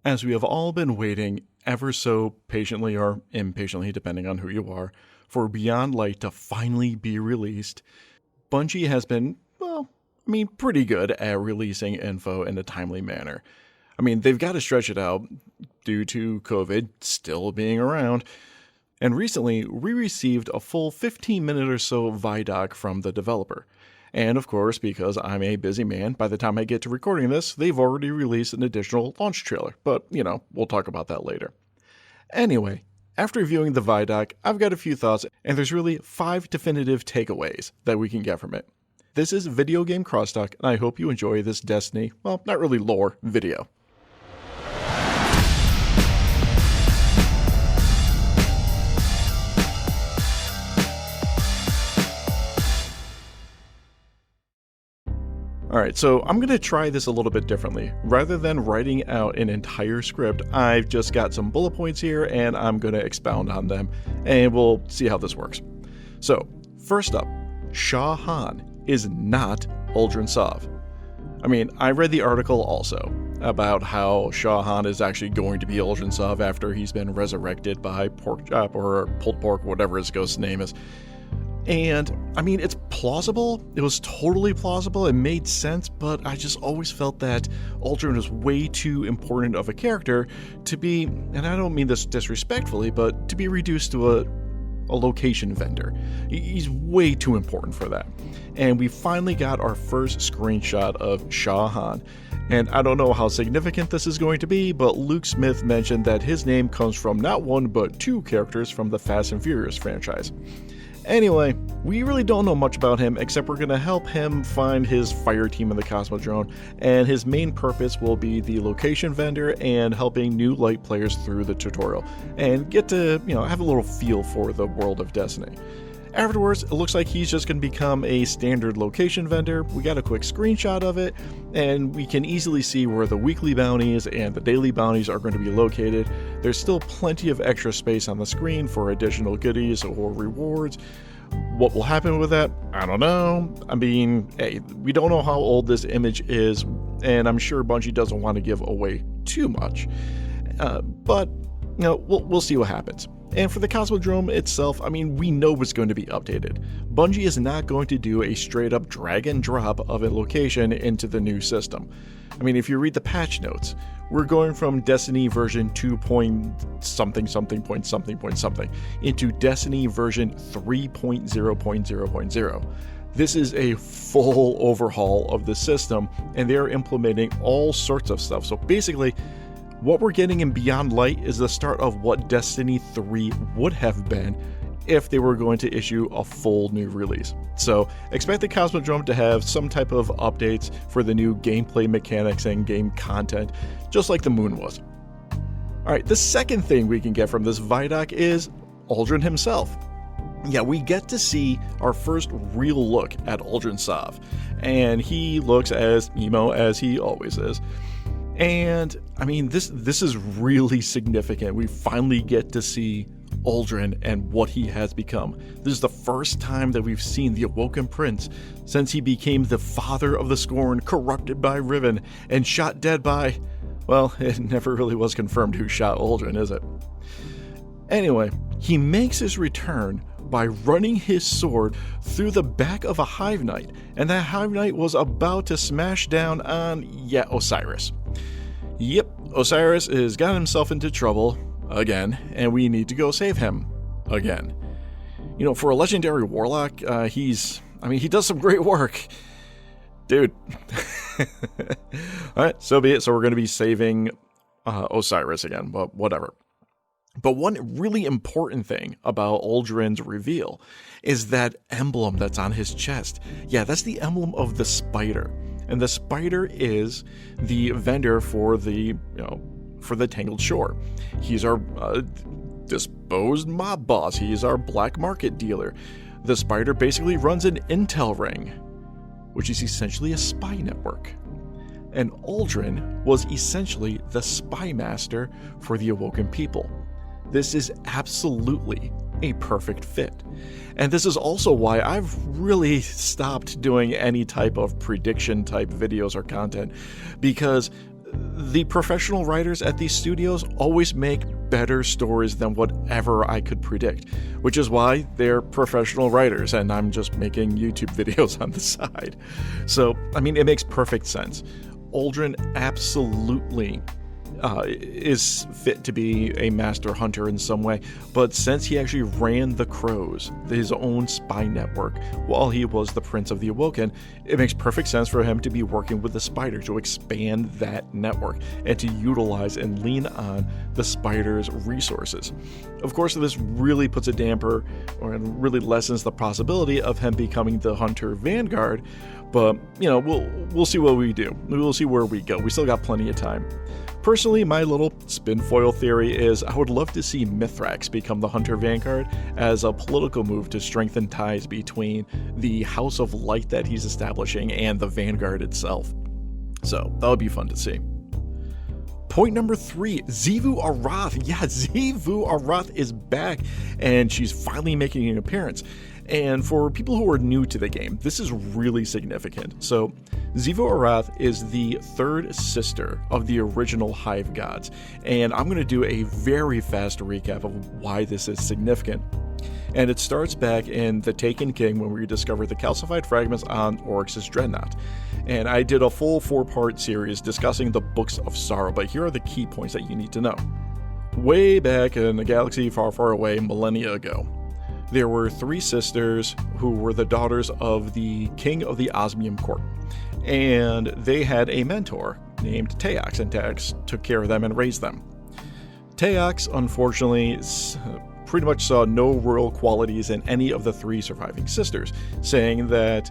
As we have all been waiting ever so patiently or impatiently, depending on who you are, for Beyond Light to finally be released, Bungie has been, pretty good at releasing info in a timely manner. They've got to stretch it out due to COVID still being around. And recently, we received a full 15-minute or so Vidoc from the developer. And of course, because I'm a busy man, by the time I get to recording this, they've already released an additional launch trailer. But, we'll talk about that later. Anyway, after viewing the Vidoc, I've got a few thoughts, and there's really 5 definitive takeaways that we can get from it. This is Videogame Crosstalk, and I hope you enjoy this Destiny, well, not really lore, video. Alright, so I'm going to try this a little bit differently. Rather than writing out an entire script, I've just got some bullet points here and I'm going to expound on them, and we'll see how this works. So, first up, Shahan is not Uldren Sov. I read the article also about how Shahan is actually going to be Uldren Sov after he's been resurrected by Porkchop or Pulled Pork, whatever his ghost's name is. And, it's plausible. It was totally plausible. It made sense, but I just always felt that Aldrin was way too important of a character to be, and I don't mean this disrespectfully, but to be reduced to a location vendor. He's way too important for that. And we finally got our first screenshot of Shahan. And I don't know how significant this is going to be, but Luke Smith mentioned that his name comes from not one but 2 characters from the Fast and Furious franchise. Anyway, we really don't know much about him, except we're going to help him find his fire team in the Cosmodrome, and his main purpose will be the location vendor and helping new light players through the tutorial, and get to, have a little feel for the world of Destiny. Afterwards, it looks like he's just going to become a standard location vendor. We got a quick screenshot of it, and we can easily see where the weekly bounties and the daily bounties are going to be located. There's still plenty of extra space on the screen for additional goodies or rewards. What will happen with that? I don't know. Hey, we don't know how old this image is, and I'm sure Bungie doesn't want to give away too much. But, we'll see what happens. And for the Cosmodrome itself, we know it's going to be updated. Bungie is not going to do a straight-up drag and drop of a location into the new system. If you read the patch notes, we're going from Destiny version 2.something into Destiny version 3.0.0.0. This is a full overhaul of the system, and they're implementing all sorts of stuff. So basically, what we're getting in Beyond Light is the start of what Destiny 3 would have been if they were going to issue a full new release. So expect the Cosmodrome to have some type of updates for the new gameplay mechanics and game content, just like the Moon was. Alright, the second thing we can get from this Vidoc is Aldrin himself. Yeah, we get to see our first real look at Uldren Sov, and he looks as emo as he always is. And, this is really significant. We finally get to see Aldrin and what he has become. This is the first time that we've seen the Awoken Prince since he became the father of the Scorn, corrupted by Riven, and shot dead by... well, it never really was confirmed who shot Aldrin, is it? Anyway, he makes his return by running his sword through the back of a Hive Knight, and that Hive Knight was about to smash down on, Osiris. Yep, Osiris has got himself into trouble again, and we need to go save him again. For a legendary warlock, he does some great work. Dude. Alright, so be it. So we're going to be saving Osiris again, but whatever. But one really important thing about Aldrin's reveal is that emblem that's on his chest. Yeah, that's the emblem of the spider. And the spider is the vendor for the Tangled Shore. He's our disposed mob boss. He's our black market dealer. The spider basically runs an intel ring, which is essentially a spy network. And Aldrin was essentially the spy master for the Awoken people. This is absolutely a perfect fit. And this is also why I've really stopped doing any type of prediction type videos or content, because the professional writers at these studios always make better stories than whatever I could predict, which is why they're professional writers and I'm just making YouTube videos on the side. So, I mean, it makes perfect sense. Uldren absolutely is fit to be a master hunter in some way, but since he actually ran the Crows, his own spy network, while he was the Prince of the Awoken, it makes perfect sense for him to be working with the Spider to expand that network and to utilize and lean on the Spider's resources. Of course, this really puts a damper or really lessens the possibility of him becoming the Hunter Vanguard, but you know, we'll see what we do. We'll see where we go. We still got plenty of time. Personally, my little spinfoil theory is I would love to see Mithrax become the Hunter Vanguard as a political move to strengthen ties between the House of Light that he's establishing and the Vanguard itself. So, that would be fun to see. Point number 3, Xivu Arath. Yeah, Xivu Arath is back, and she's finally making an appearance. And for people who are new to the game, this is really significant. So, Xivu Arath is the third sister of the original Hive Gods, and I'm going to do a very fast recap of why this is significant. And it starts back in The Taken King when we discovered the calcified fragments on Oryx's Dreadnought. And I did a full 4-part series discussing the Books of Sorrow, but here are the key points that you need to know. Way back in a galaxy far, far away, millennia ago, there were 3 sisters who were the daughters of the king of the Osmium court. And they had a mentor named Teox, and Teox took care of them and raised them. Teox, unfortunately, pretty much saw no royal qualities in any of the 3 surviving sisters, saying that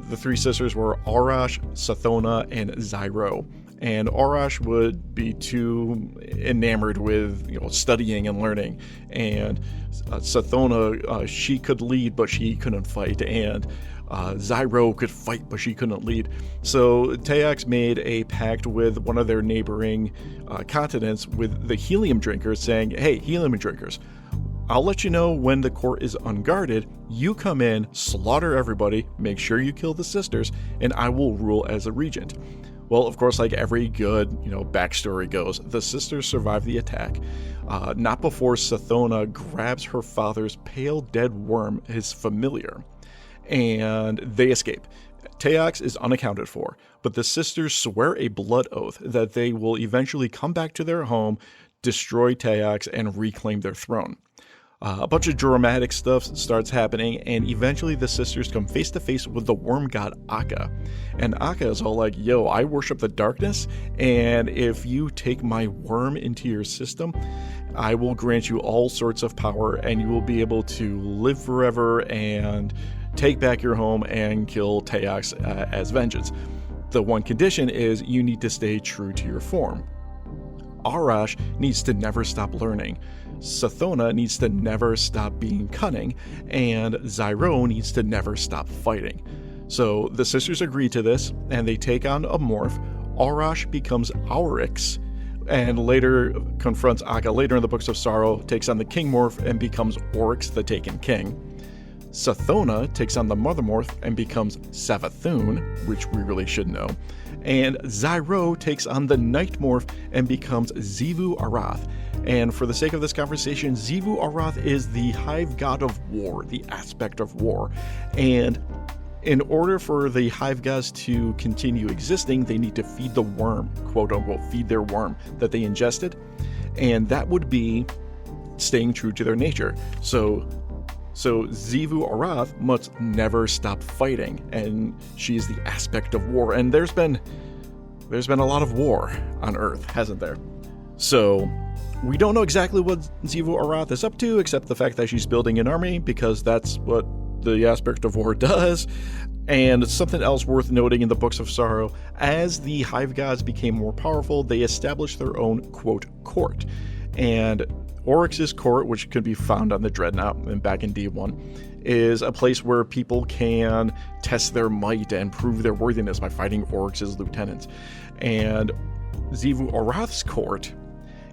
the 3 sisters were Arash, Sathona, and Zyro. And Arash would be too enamored with, studying and learning. And Sathona, she could lead, but she couldn't fight. And Zyro could fight, but she couldn't lead. So Teox made a pact with one of their neighboring continents with the Helium Drinkers, saying, hey, Helium Drinkers, I'll let you know when the court is unguarded. You come in, slaughter everybody, make sure you kill the sisters, and I will rule as a regent. Well, of course, like every good, backstory goes, the sisters survive the attack. Not before Sathona grabs her father's pale dead worm, his familiar, and they escape. Teox is unaccounted for, but the sisters swear a blood oath that they will eventually come back to their home, destroy Teox, and reclaim their throne. A bunch of dramatic stuff starts happening, and eventually the sisters come face to face with the worm god Akka. And Akka is all like, yo, I worship the darkness, and if you take my worm into your system, I will grant you all sorts of power, and you will be able to live forever and take back your home and kill Teox as vengeance. The one condition is you need to stay true to your form. Arash needs to never stop learning. Sathona needs to never stop being cunning, and Zyro needs to never stop fighting. So the sisters agree to this, and they take on a morph. Arash becomes Aurix, and later confronts Akka later in the Books of Sorrow, takes on the King morph, and becomes Oryx the Taken King. Sathona takes on the Mother morph and becomes Savathun, which we really should know. And Zyro takes on the Night morph and becomes Xivu Arath. And for the sake of this conversation, Xivu Arath is the Hive God of War, the aspect of war. And in order for the Hive Gods to continue existing, they need to feed the worm, quote unquote, feed their worm that they ingested. And that would be staying true to their nature. So Xivu Arath must never stop fighting, and she's the aspect of war. And there's been a lot of war on Earth, hasn't there? So we don't know exactly what Xivu Arath is up to, except the fact that she's building an army, because that's what the aspect of war does. And something else worth noting in the Books of Sorrow, as the Hive Gods became more powerful, they established their own, quote, court. And Oryx's court, which could be found on the Dreadnought and back in D1, is a place where people can test their might and prove their worthiness by fighting Oryx's lieutenants. And Xivu Arath's court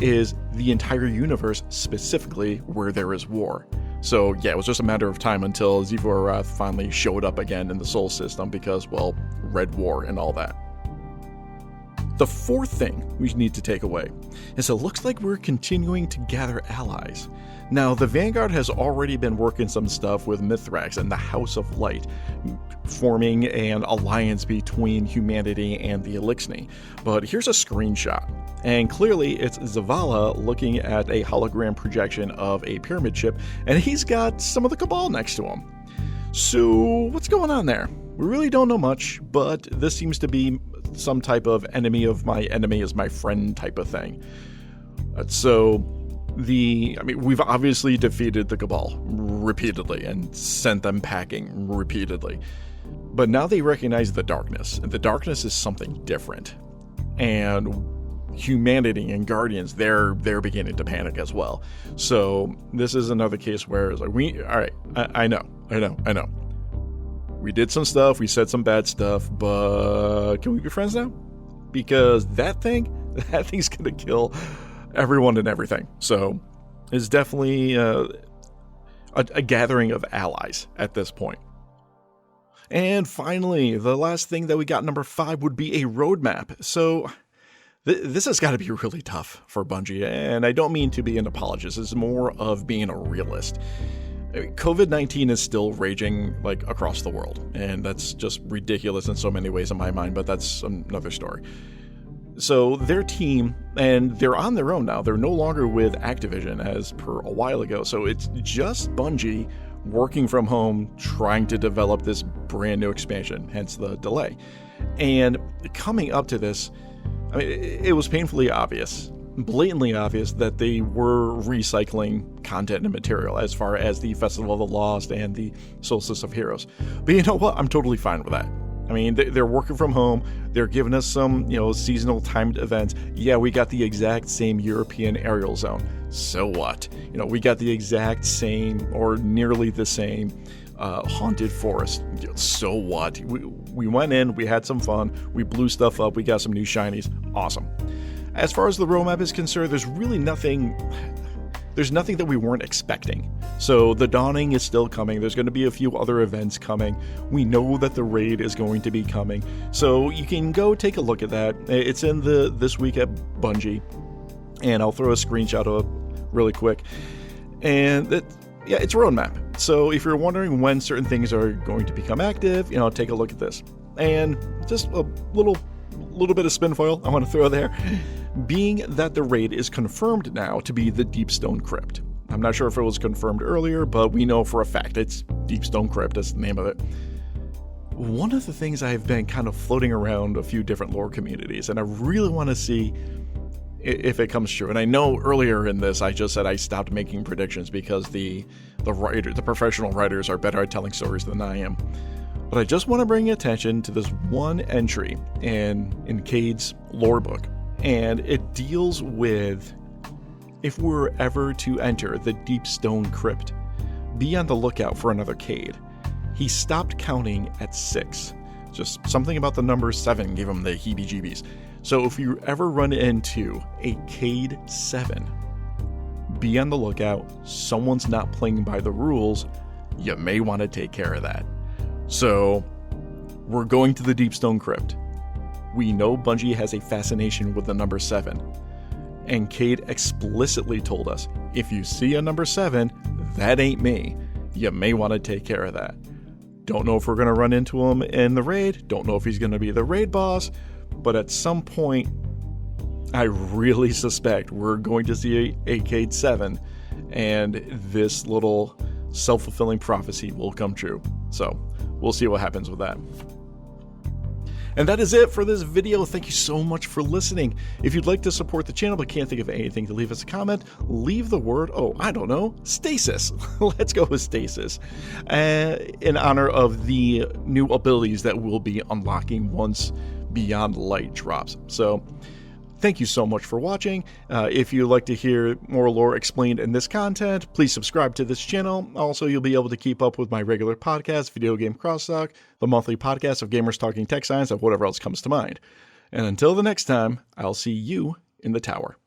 is the entire universe, specifically where there is war. So yeah, it was just a matter of time until Xivu Arath finally showed up again in the Sol system because, well, Red War and all that. The fourth thing we need to take away is it looks like we're continuing to gather allies. Now, the Vanguard has already been working some stuff with Mithrax and the House of Light, forming an alliance between humanity and the Elixni. But here's a screenshot, and clearly it's Zavala looking at a hologram projection of a pyramid ship, and he's got some of the Cabal next to him. So, what's going on there? We really don't know much, but this seems to be some type of enemy of my enemy is my friend type of thing. We've obviously defeated the Cabal repeatedly and sent them packing repeatedly. But now they recognize the darkness, and the darkness is something different. And humanity and Guardians, they're beginning to panic as well. So this is another case where it's like, I know. We did some stuff, we said some bad stuff, but can we be friends now? Because that thing's gonna kill everyone and everything. So it's definitely a gathering of allies at this point. And finally, the last thing that we got, number 5, would be a roadmap. So this has got to be really tough for Bungie, and I don't mean to be an apologist. It's more of being a realist. COVID-19 is still raging across the world, and that's just ridiculous in so many ways in my mind, but that's another story. So their team, and they're on their own now, they're no longer with Activision as per a while ago, so it's just Bungie working from home trying to develop this brand new expansion, hence the delay. And coming up to this, it was painfully obvious, blatantly obvious, that they were recycling content and material as far as the Festival of the Lost and the Solstice of Heroes. But you know what? I'm totally fine with that. They're working from home. They're giving us some, seasonal timed events. Yeah, we got the exact same European aerial zone. So what? We got the exact same or nearly the same haunted forest. So what? We went in, we had some fun, we blew stuff up, we got some new shinies. Awesome. As far as the roadmap is concerned, there's nothing that we weren't expecting. So the Dawning is still coming. There's going to be a few other events coming. We know that the raid is going to be coming. So you can go take a look at that. It's in this week at Bungie. And I'll throw a screenshot of it really quick. And it's a roadmap. So if you're wondering when certain things are going to become active, take a look at this. And just a little bit of spin foil I want to throw there. Being that the raid is confirmed now to be the Deepstone Crypt. I'm not sure if it was confirmed earlier, but we know for a fact it's Deepstone Crypt, that's the name of it. One of the things I've been kind of floating around a few different lore communities, and I really want to see if it comes true. And I know earlier in this I just said I stopped making predictions because the professional writers are better at telling stories than I am. But I just want to bring attention to this one entry in Cade's lore book. And it deals with, if we're ever to enter the Deepstone Crypt, be on the lookout for another Cade. He stopped counting at 6. Just something about the number 7 gave him the heebie-jeebies. So if you ever run into a Cade 7, be on the lookout. Someone's not playing by the rules. You may want to take care of that. So we're going to the Deepstone Crypt. We know Bungie has a fascination with the number 7. And Cade explicitly told us, if you see a number 7, that ain't me. You may want to take care of that. Don't know if we're going to run into him in the raid. Don't know if he's going to be the raid boss. But at some point, I really suspect we're going to see a Cade 7. And this little self-fulfilling prophecy will come true. So we'll see what happens with that. And that is it for this video. Thank you so much for listening. If you'd like to support the channel but can't think of anything to leave us a comment, leave the word, stasis. Let's go with stasis. In honor of the new abilities that we'll be unlocking once Beyond Light drops. So thank you so much for watching. If you'd like to hear more lore explained in this content, please subscribe to this channel. Also, you'll be able to keep up with my regular podcast, Videogame Crosstalk, the monthly podcast of gamers talking tech science and whatever else comes to mind. And until the next time, I'll see you in the tower.